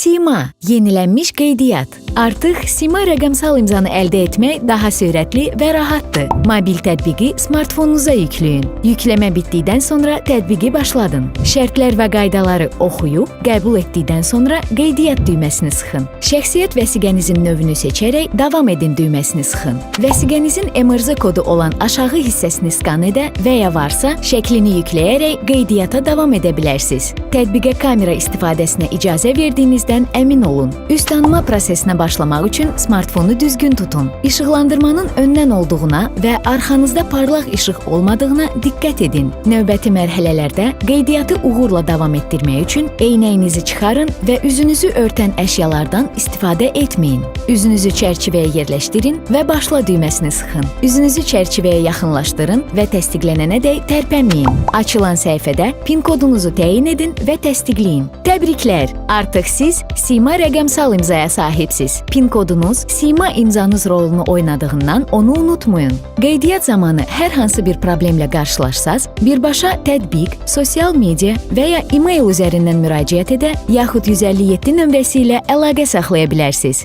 SİMA, yenilənmiş qeydiyyat. Artıq SİMA rəqəmsal imzanı əldə etmək daha sürətli və rahatdır. Mobil tətbiqi smartfonunuza yükləyin. Yükləmə bitdikdən sonra tətbiqi başladın. Şərtlər və qaydaları oxuyub, qəbul etdikdən sonra qeydiyyat düyməsini sıxın. Şəxsiyyət vəsiqənizin növünü seçərək davam edin düyməsini sıxın. Vəsiqənizin MRZ kodu olan aşağı hissəsini skan edə və ya varsa şəklini yükləyərək qeydiyyata davam edə bilərsiniz. Tətbiqə kamera istifadəsinə icazə verdiyinizdən əmin olun. Üz tanıma prosesinə başlamaq üçün smartfonu düzgün tutun. İşıqlandırmanın öndən olduğuna və arxanızda parlaq işıq olmadığına diqqət edin. Növbəti mərhələlərdə qeydiyyatı uğurla davam etdirmək üçün eynəyinizi çıxarın və üzünüzü örtən əşyalardan istifadə etməyin. Üzünüzü çərçivəyə yerləşdirin və başla düyməsini sıxın. Üzünüzü çərçivəyə yaxınlaşdırın və təsdiqlənənədək tərpənməyin. Açılan səhifədə PIN kodunuzu təyin edin və təsdiqləyin. Təbriklər! Artıq siz SİMA rəqəmsal imzaya sahibsiz. PIN kodunuz SİMA imzanız rolunu oynadığından onu unutmayın. Qeydiyyat zamanı hər hansı bir problemlə qarşılaşsaz, birbaşa tətbiq, sosial media və ya e-mail üzərindən müraciət edə, yaxud 157 nömrəsi ilə əlaqə saxlaya bilərsiniz.